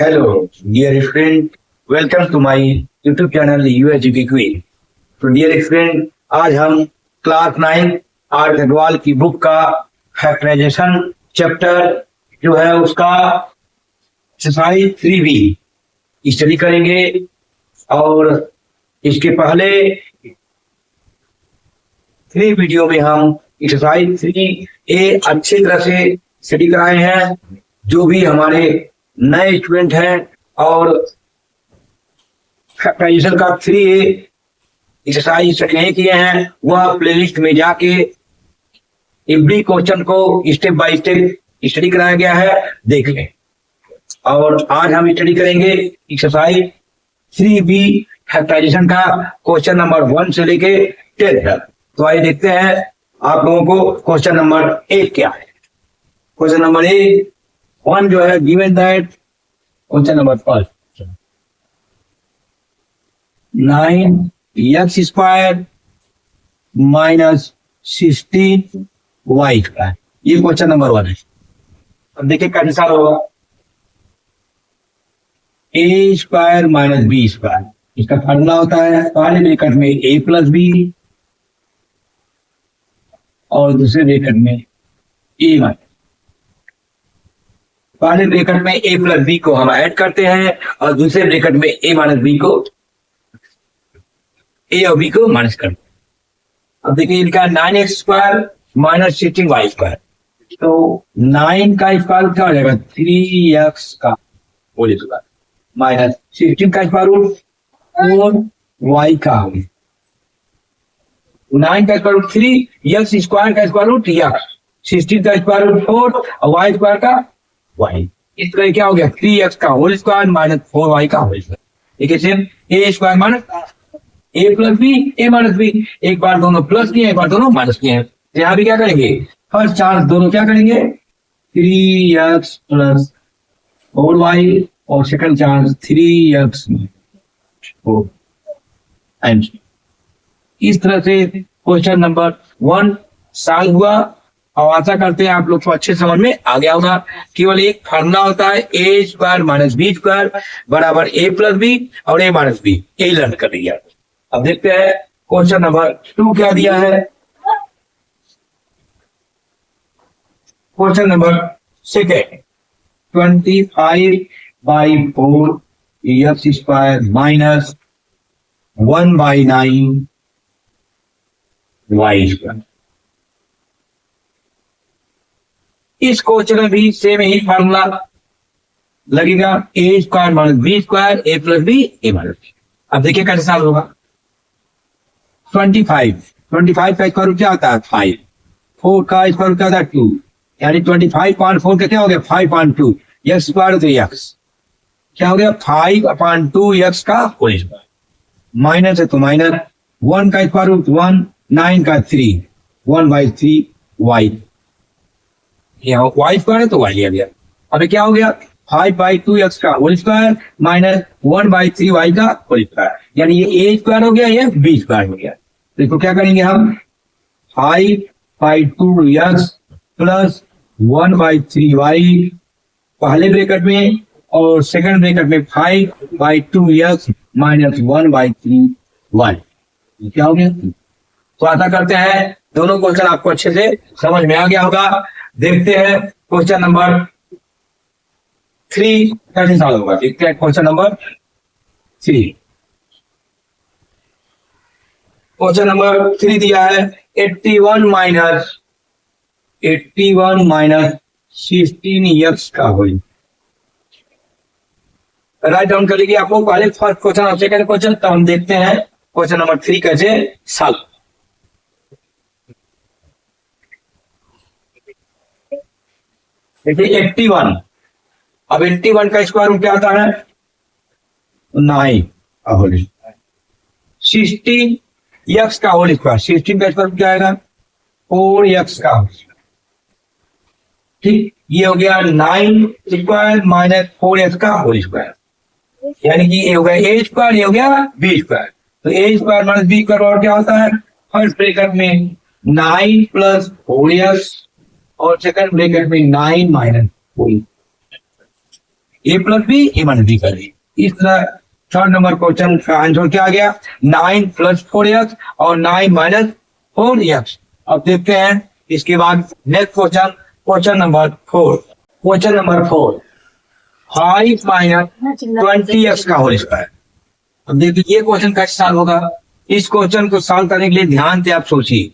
Hello, dear friend. Welcome to my YouTube channel USGK Quiz. तो dear friend, आज हम class 9 are Agarwal की book का फैक्टराइजेशन चैप्टर जो है उसका एक्सरसाइज 3B स्टडी करेंगे। और इसके पहले 3 वीडियो में हम एक्सरसाइज 3A अच्छी तरह से स्टडी कराए हैं। जो भी हमारे नए स्टूडेंट हैं और फैक्टराइजेशन का 3A एक्सरसाइज स्टडी नहीं किए हैं, वह प्लेलिस्ट में जाके एवरी क्वेश्चन को स्टेप बाय स्टेप स्टडी कराया गया है, देख लें। और आज हम स्टडी करेंगे एक्सरसाइज 3B फैक्टराइजेशन का क्वेश्चन नंबर 1 से लेके 10 तक। तो आइए देखते हैं आप लोगों को क्वेश्चन नंबर 1 क्या है। क्वेश्चन नंबर 1 जो है given that question number 1 9x square minus 16y square, ये क्वेश्चन नंबर 1 है। अब देखिए कैसा होगा, a square minus B square, इसका फॉर्मूला होता है पहले ब्रैकेट में a प्लस बी और दूसरे ब्रैकेट में a माइनस। पहले ब्रैकेट में a प्लस बी को हम ऐड करते हैं और दूसरे ब्रैकेट में a माइनस बी को a और b को माइनस करते हैं। अब देखिए इनका 9x square minus 16y square, तो 9 का स्क्वायर रूट क्या हो जाएगा 3x का होल स्क्वायर माइनस 16 का स्क्वायर रूट 4y का होल। 9 का स्क्वायर रूट 3, x स्क्वायर का स्क्वायर रूट x, 16 का स्क्वायर रूट 4 और y स्क्वायर का y। इस तरह क्या हो गया 3x का होल स्क्वायर माइनस 4y का होल स्क्वायर। देखिए same a square minus a plus B a minus B, एक बार दोनों प्लस किए एक बार दोनों माइनस किए हैं। यहाँ भी क्या करेंगे, फर्स्ट चार्ज दोनों क्या करेंगे 3x प्लस 4y और सेकंड चार्ज 3x फोर। इस तरह से क्वेश्चन नंबर 1 सॉल्व हुआ और आशा करते हैं आप लोग को अच्छे समझ में आ गया होगा। केवल एक फार्मूला होता है a square minus B square बराबर a प्लस बी और a माइनस बी, यही लर्न कर लिया। अब देखते हैं क्वेश्चन नंबर 2 क्या दिया है। Question number 2 25/4 x square minus 1/9 y square. इस क्वेश्चन में भी सेम ही फार्मूला लगेगा a square minus B square a plus B a minus B. अब देखिए कैसे सॉल्व होगा। 25 का स्क्वायर रूट क्या होता है 5, 4 का स्क्वायर रूट क्या होता है 2, यानी 25/4 का क्या हो गया 5/2 x स्क्वायर तो x क्या हो गया 5/2 x का होल स्क्वायर माइनस है तो माइनस 1 का स्क्वायर रूट 1, 9 का 3, 1/3 y, यहाँ y स्क्वायर है तो y लिया गया। अभी क्या हो गया 5/2 x का होल स्क्वायर माइनस 1/3 y का होल स्क्वायर, यानी ये a स्क्वायर हो गया ये b स्क्वायर हो गया। तो इसको क्या करेंगे हम 5/2 x प्लस 1/3 y पहले ब्रैकेट में और सेकंड ब्रैकेट में 5/2 x माइनस 1/3 y, क्या हो गया। तो आशा करते हैं दोनों क्वेश्चन आपको अच्छे से समझ में आ गया होगा। देखते हैं क्वेश्चन नंबर 3 कैसे सॉल्व होगा। देखते हैं क्वेश्चन नंबर 3। क्वेश्चन नंबर 3 दिया है 81 माइनस 16x का होल। राइट डाउन कर लीजिए आपको पहले फर्स्ट क्वेश्चन और सेकंड क्वेश्चन, तो हम देखते हैं क्वेश्चन नंबर 3 कैसे सॉल्व। देखिए 81, अब 81 का स्क्वायर रूट क्या आता है 9 का होल स्क्वायर, 16x का होल स्क्वायर, 16 का स्क्वायर रूट क्या आएगा 4x का होल स्क्वायर। ठीक, ये हो गया 9 स्क्वायर माइनस 4x का होल स्क्वायर, यानी कि ये हो गया a स्क्वायर, ये हो गया b स्क्वायर। तो a square minus b square और क्या होता है फर्स्ट ब्रैकेट में 9 प्लस 4x और सेकंड ब्रैकेट में 9 माइनस 4। ए प्लस बी ए माइनस बी कर दिए। इस तरह थर्ड नंबर क्वेश्चन का आंसर क्या आ गया, 9 प्लस 4x और 9 माइनस 4x। अब देखते हैं इसके बाद next question, question number 4। Question number 4, 5 minus 20x का होल स्क्वायर। अब देखिए ये क्वेश्चन कैसे सॉल्व होगा। इस क्वेश्चन को सॉल्व करने के लिए ध्यान से आप सोचिए,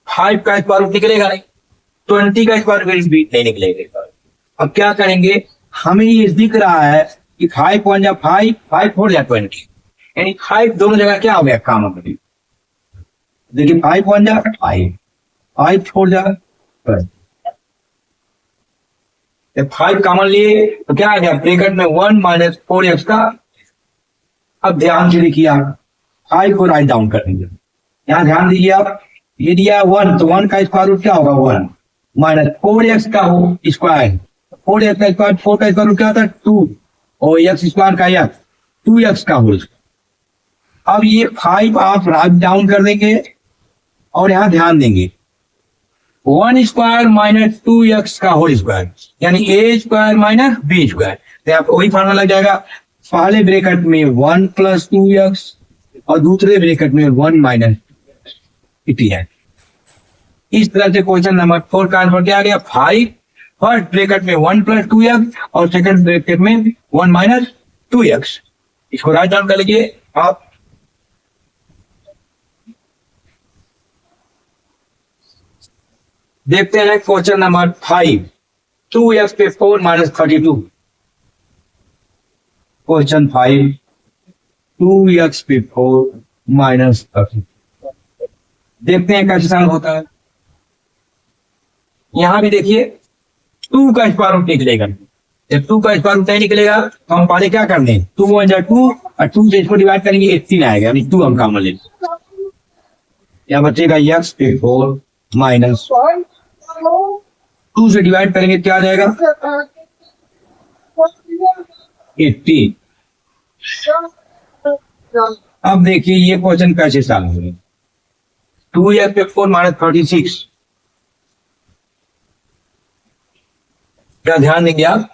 5 का स्क्वायर रूट निकलेगा नहीं, 20 का स्क्वायर रूट भी नहीं निकलेगा। अब क्या करेंगे, हमें ये दिख रहा है कि 5 1 जा 5, 5 4 जा 20, यानी 5 दोनों जगह क्या हो गया, काम कर। देखिए 5 1 जा 5, 5 4 जा 20। 5 कॉमन लिए तो क्या आ गया, ब्रैकेट में 1 माइनस 4x का। अब ध्यान से देखिए आप, 5 को राइट डाउन कर देंगे। यहाँ ध्यान दीजिए आप, ये दिया 1 तो 1 का स्क्वायर रूट क्या होगा, 1 माइनस 4x का हो स्क्वायर, 4x का स्क्वायर, 4 का स्क्वायर रूट क्या होता है 2, और x स्क्वायर का x 2x का होल। अब ये 5 आप राइट डाउन कर देंगे और यहाँ ध्यान देंगे 1 स्क्वायर माइनस 2x का होल स्क्वायर, यानी a square minus b square. तो आपको वही फार्मूला लग जाएगा, पहले ब्रैकेट में 1 प्लस 2x और दूसरे ब्रैकेट में 1 माइनस है। इस तरह से क्वेश्चन नंबर 4 का आंसर क्या आ गया, 5 फर्स्ट ब्रैकेट में 1 प्लस 2x और सेकंड ब्रैकेट में 1 माइनस 2x। इसको राइट डाउन कर लीजिए आप। देखते हैं क्वेश्चन नंबर 5, 2x पे 4 माइनस 32। क्वेश्चन 5, 2x पे 4 माइनस 32। देखते हैं कैसे सॉल्व होता है। यहां भी देखिए 2 का स्क्वायर रूट निकलेगा, जब 2 का स्क्वायर रूट नहीं निकलेगा तो हम पहले क्या कर दें, 2 1 जा 2 और 2 से इसको डिवाइड करेंगे 18 आएगा, यानी 2 हम कॉमन लेंगे। क्या बचेगा, x पे 4 माइनस 2 से डिवाइड करेंगे क्या आ जाएगा 18। अब देखिए ये क्वेश्चन कैसे सॉल्व होगा, 2x पे 4 माइनस 36। क्या ध्यान देंगे आप,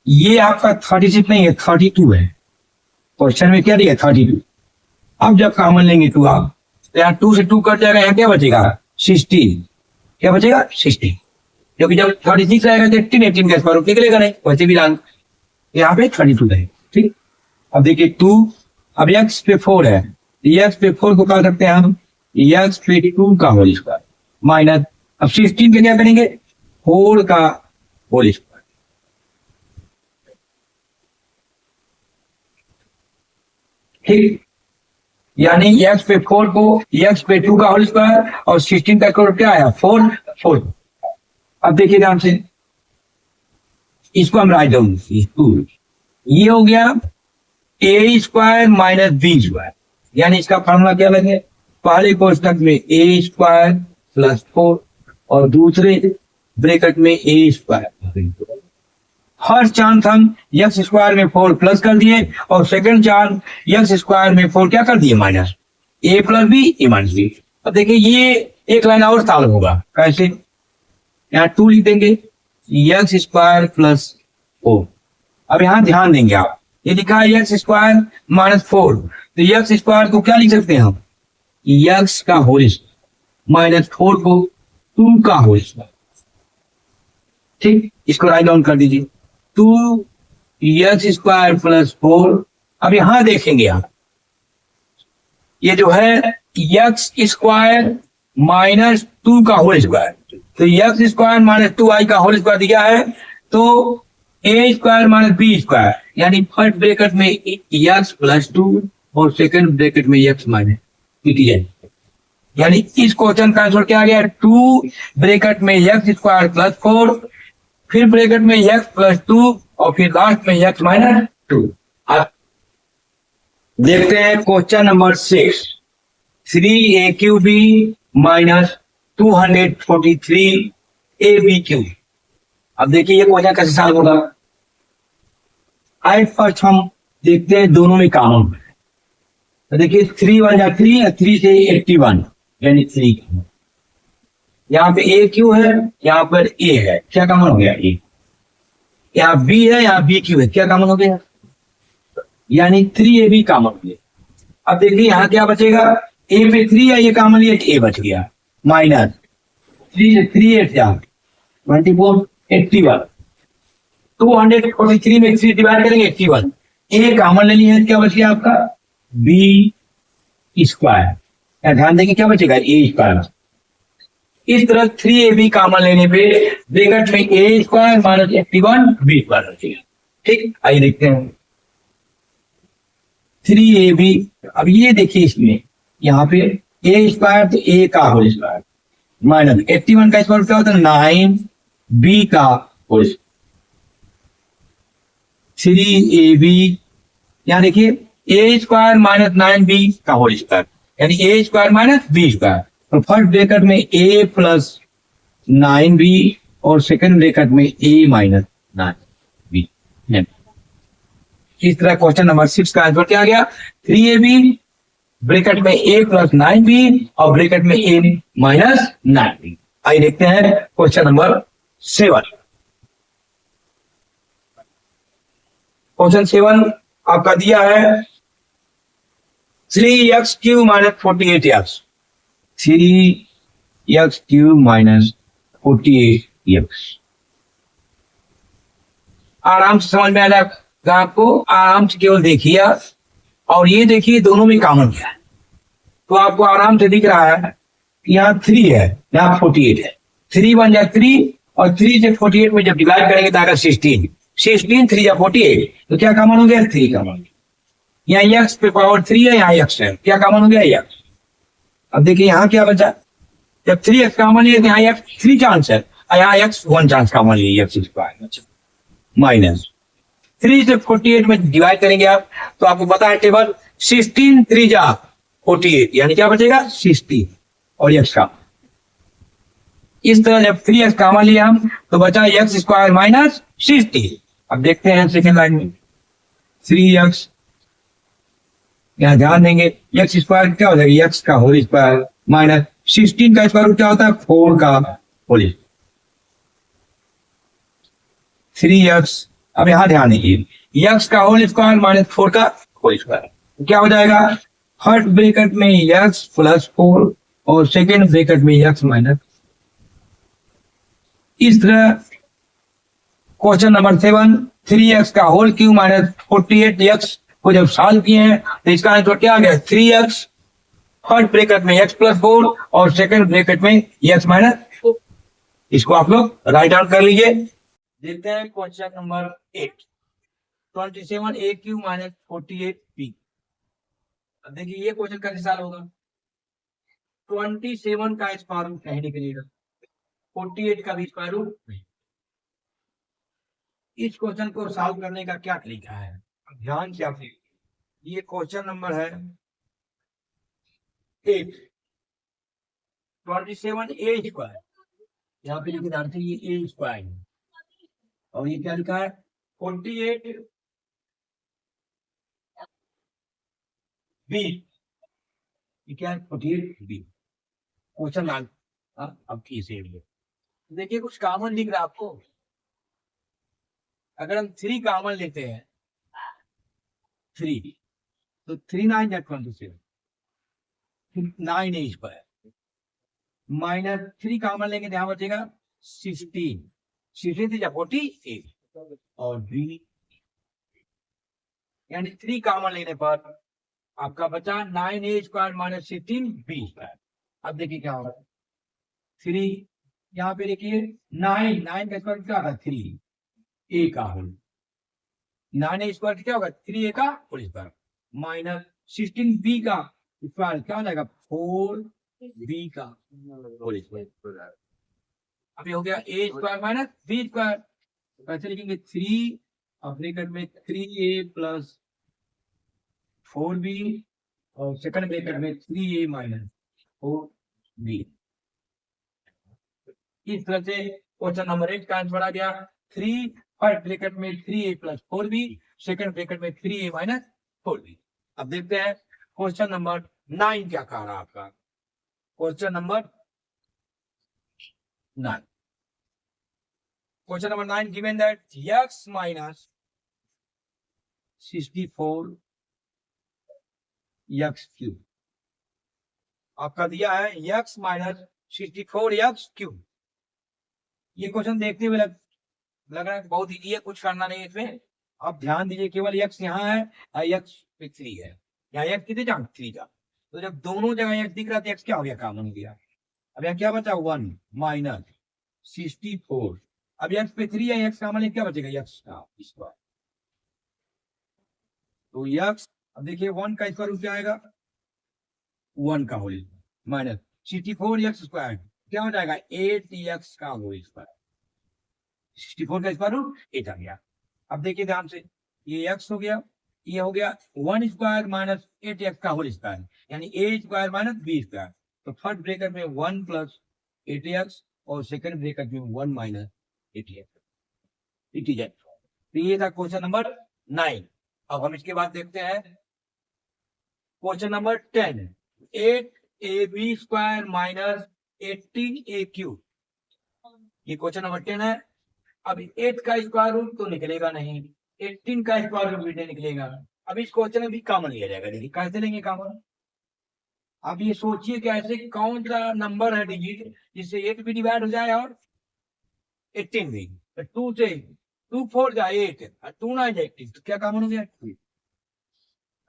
ये आपका 36 नहीं है 32 है, क्वेश्चन में क्या दिया 32। अब जब कॉमन लेंगे 2 आप, तो यहाँ 2 से 2 कट जाएगा, यहाँ क्या बचेगा 16। क्या बचेगा 16, क्योंकि जब 36 आएगा तो 18 का स्क्वायर रूट निकलेगा नहीं, वैसे भी रंग यहाँ पे 32 है। ठीक, अब देखिए 2, अब x पे 4 है, x पे 4 को क्या करते हैं हम, x पे 2 का होल स्क्वायर माइनस, अब 16 का क्या करेंगे 4 का होल स्क्वायर। ठीक, यानी x पे 4 को x पे 2 का होल स्क्वायर और 16 का स्क्वायर क्या आया 4 4। अब देखिए ध्यान से, इसको हम राइट डाउन, ये हो गया a square minus b square, यानी इसका फॉर्मूला क्या लगे, पहले कोष्ठक में a स्क्वायर प्लस 4 और दूसरे ब्रैकेट में a स्क्वायर। फर्स्ट चांस हम x स्क्वायर में 4 प्लस कर दिए और सेकंड चांस x स्क्वायर में 4 क्या कर दिए minus, a plus b a minus b। अब देखिए ये एक लाइन और सॉल्व होगा, कैसे, यहाँ 2 लिख देंगे x स्क्वायर प्लस 4। अब यहाँ ध्यान देंगे आप, ये लिखा है x स्क्वायर माइनस 4, तो x स्क्वायर को क्या लिख सकते हैं हम, x का होल स्क्वायर माइनस 4 को 2 का होल स्क्वायर। ठीक, इसको राइट डाउन कर दीजिए, 2x स्क्वायर प्लस 4। अब यहां देखेंगे आप, ये जो है x स्क्वायर माइनस 2 का होल स्क्वायर, तो x स्क्वायर माइनस 2i का होल स्क्वायर दिया है, तो a square minus b square, यानी फर्स्ट ब्रैकेट में x प्लस 2 और सेकंड ब्रैकेट में x माइनस 2, यानी इस क्वेश्चन का आंसर क्या आ गया, 2 ब्रैकेट में x स्क्वायर प्लस 4, फिर ब्रैकेट में x प्लस 2 और फिर लास्ट में x माइनस 2। अब देखते हैं question number 6, 3aqb minus 243 abq। अब देखिए ये क्वेश्चन कैसे सॉल्व होगा। आइए फर्स्ट हम देखते हैं दोनों में कॉमन, तो देखिए 3 1 जा 3 और 3 से 81, यानी 3। यहाँ पे a क्यू है, यहाँ पर a है, क्या कॉमन हो गया a, यहाँ बी है, यहाँ बी क्यू है, क्या कॉमन हो गया, यानी 3ab कॉमन हो गया। अब देखिए यहाँ क्या बचेगा, ए पे 3 है, ये कॉमन लिया, ए बच गया, माइनस 3 से 3 8 जा 24 81, 243 में 3 डिवाइड करेंगे 81, ए कॉमन ले लिया, क्या बच गया आपका बी स्क्वायर। ध्यान देंगे क्या बचेगा ए स्क्वायर। इस तरह 3ab कॉमन लेने पे ब्रैकेट में ए स्क्वायर माइनस 81 बी स्क्वायर बचेगा। ठीक, आइए देखते हैं 3ab। अब ये देखिए इसमें यहाँ पे ए स्क्वायर तो ए का होल स्क्वायर माइनस 81 का स्क्वायर क्या होता है 9b का होल स्क्वायर। 3ab यहाँ देखिए ए स्क्वायर माइनस 9b का होल स्क्वायर, यानी ए स्क्वायर माइनस बी स्क्वायर। तो फर्स्ट ब्रैकेट में ए प्लस 9b और सेकंड ब्रैकेट में ए माइनस 9b। इस तरह क्वेश्चन नंबर 6 का आंसर क्या आ गया 3ab ब्रैकेट में a प्लस 9b और ब्रैकेट में a माइनस 9b। आइए देखते हैं क्वेश्चन नंबर 7। क्वेश्चन 7 आपका दिया है 3x cube minus 48x, 3x cube minus 48x। आराम से समझ में आ जाएगा आपको, आराम से केवल देखिए और ये देखिए दोनों में कॉमन क्या है, तो आपको आराम से दिख रहा है कि यहाँ 3 है, यहाँ 48 है, 3 बन जाए 3 और 3 से 48 में जब डिवाइड करेंगे तो आएगा 16, 16 3 या 48, तो क्या कॉमन हो गया 3 कॉमन। यहाँ x पे पावर 3 है, यहाँ x है, क्या कॉमन हो गया x। अब देखिए यहाँ क्या बचा, जब 3x कॉमन है तो यहाँ x 3 चांस है, यहाँ x 1 चांस कॉमन है, x स्क्वायर माइनस 3 से 48 में डिवाइड करेंगे आप तो आपको पता है टेबल 16 3 जा 48, यानी क्या बचेगा 60 और x का। इस तरह जब 3x कॉमन लिया हम तो बचा x स्क्वायर माइनस 60। अब देखते हैं सेकेंड लाइन में 3x, यहाँ ध्यान देंगे x स्क्वायर क्या हो जाएगा x का होल स्क्वायर माइनस 16 का स्क्वायर क्या होता है 4 का होल 3x। अब यहां ध्यान दीजिए x का होल स्क्वायर माइनस 4 का होल स्क्वायर क्या हो जाएगा, फर्स्ट ब्रैकेट में x प्लस 4 और सेकेंड ब्रैकेट में x माइनस। इस तरह क्वेश्चन नंबर 7 3x का होल क्यूब माइनस 48x को जब सॉल्व किए हैं तो इसका आंसर क्या आ गया 3x, फर्स्ट ब्रैकेट में x प्लस 4 और सेकेंड ब्रैकेट में x माइनस 4। इसको आप लोग राइट डाउन कर लीजिए। देखते हैं question number 8 27a cube minus 48b। अब देखिए ये क्वेश्चन कैसे सॉल्व होगा, 27 का स्क्वायर रूट नहीं निकलेगा, 48 का भी स्क्वायर रूट नहीं। इस क्वेश्चन को सॉल्व करने का क्या तरीका है, ध्यान से आप ये क्वेश्चन नंबर है 8 27a स्क्वायर, यहाँ पे लिखिए ध्यान से ये a स्क्वायर है और ये क्या लिखा है 48b, ये क्या है 48b क्वेश्चन आंसर। अब इसे देखिए कुछ कॉमन दिख रहा है आपको, अगर हम 3 कॉमन लेते हैं 3 तो 3 9 या 27 9 स्क्वायर माइनस 3 कॉमन लेंगे तो यहाँ बचेगा 16, 16 से 48 और b, यानी 3 कॉमन लेने पर आपका बचा 9a square minus 16b square. अब देखिए क्या होगा 3, यहाँ पे देखिए 9 का स्क्वायर क्या होगा 3 a का होल, 9a स्क्वायर क्या होगा 3a का होल स्क्वायर माइनस 16b का स्क्वायर क्या हो जाएगा 4b का होल स्क्वायर। अब ये हो गया a square minus b square, कैसे लिखेंगे 3 और ब्रैकेट में 3a प्लस 4b और सेकंड ब्रैकेट में 3a माइनस 4b। इस तरह से क्वेश्चन नंबर 8 का आंसर आ गया 3 फर्स्ट ब्रैकेट में 3a plus 4b, second bracket में 3a माइनस 4b। अब देखते हैं क्वेश्चन नंबर 9 क्या कह रहा है आपका, question number 9 question number 9 given that x minus 64 x cube, आपका दिया है x minus 64 x क्यूब। ये क्वेश्चन देखते हुए लग रहा है बहुत इजी है, कुछ करना नहीं है इसमें। आप ध्यान दीजिए, केवल x यहाँ है और x पे 3 है, यहाँ x कितने जा 3 जा, तो जब दोनों जगह x दिख रहा था x क्या हो गया, कॉमन हो गया। अब यहाँ क्या बचा 1 माइनस 64, अब x पे 3 है, x कॉमन है, क्या बचेगा x का स्क्वायर। तो x, अब देखिए 1 का स्क्वायर रूट क्या आएगा 1 का होल माइनस 64 x स्क्वायर क्या हो जाएगा 8x का होल स्क्वायर। 64 का स्क्वायर रूट 8 आ गया। अब देखिए ध्यान से, ये x हो गया, ये हो गया 1 स्क्वायर माइनस 8x का होल स्क्वायर, यानी a square minus b square. तो फर्स्ट ब्रेकेट में 1 प्लस 8x और सेकंड ब्रेकेट में 1 माइनस 8x। तो ये था क्वेश्चन नंबर 9। अब हम इसके बाद देखते हैं question number 10, 8ab square minus 18a cube. ये क्वेश्चन नंबर 10 है। अब 8 का स्क्वायर रूट तो निकलेगा नहीं, 18 का स्क्वायर रूट भी नहीं निकलेगा। अब इस क्वेश्चन में भी कॉमन लिया जाएगा, देखिए कैसे लेंगे कॉमन। अब ये सोचिए कि ऐसे कौन सा नंबर है डिजिट जिससे 8 भी डिवाइड हो जाए और 18 भी। 2 से 2 4 जाए 8 और 2 9 जाए 18, तो क्या कॉमन हो गया 2।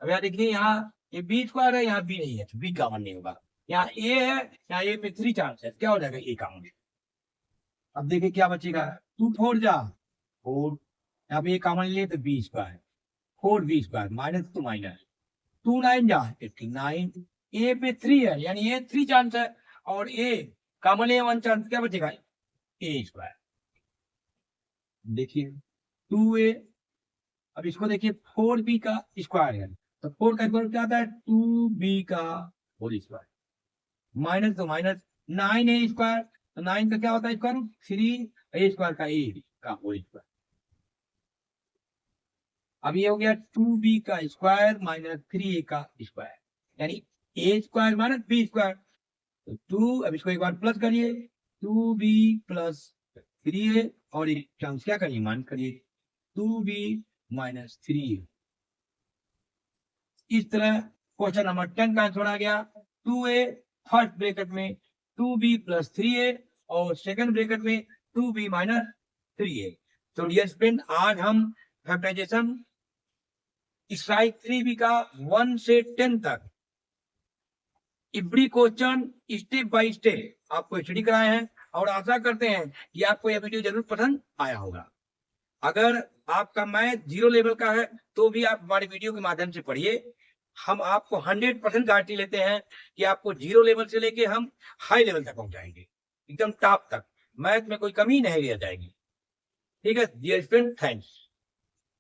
अब यहाँ देखिए, यहाँ ये बी स्क्वायर है, यहाँ बी नहीं है, तो बी कॉमन नहीं होगा। यहाँ ए है, यहाँ ए पे 3 चांस है, क्या हो जाएगा ए कॉमन। अब देखिए क्या बचेगा 2 4 जा 4, यहाँ पे ए कॉमन लिए तो B square 4 B square minus 2 minus 2 9 जा 9, ए पे 3 है, यानी ए 3 चांस है और ए कॉमन है 1 चांस, क्या बचेगा ए स्क्वायर। देखिए 2a, अब इसको देखिए 4b का स्क्वायर है, तो 4 का स्क्वायर क्या आता है 2b का whole square minus 2 minus 9a square, तो 9 का क्या होता है स्क्वायर 3a स्क्वायर का a का होल स्क्वायर। अब ये हो गया 2b का स्क्वायर माइनस 3a का स्क्वायर, यानी a square minus b square. तो 2, अब इसको एक बार प्लस करिए 2b प्लस 3a और एक चांस क्या करिए मान करिए 2b माइनस 3a। इस तरह क्वेश्चन नंबर 10 का आंसर आ गया 2a फर्स्ट ब्रैकेट में 2b प्लस 3a और सेकंड ब्रैकेट में 2b माइनस 3a। तो डियर स्टूडेंट, आज हम फैक्टराइजेशन स्ट्राइक 3b का 1 से 10 तक every question step by step आपको स्टडी कराए हैं और आशा करते हैं कि आपको यह वीडियो जरूर पसंद आया होगा। अगर आपका मैथ 0 लेवल का है तो भी आप हमारे वीडियो के माध्यम से पढ़िए। हम आपको 100% गारंटी लेते हैं कि आपको 0 लेवल से लेके हम हाई लेवल तक पहुंचाएंगे, एकदम टॉप तक। मैथ में कोई कमी नहीं रह जाएगी। ठीक है डियर स्टूडेंट, थैंक्स।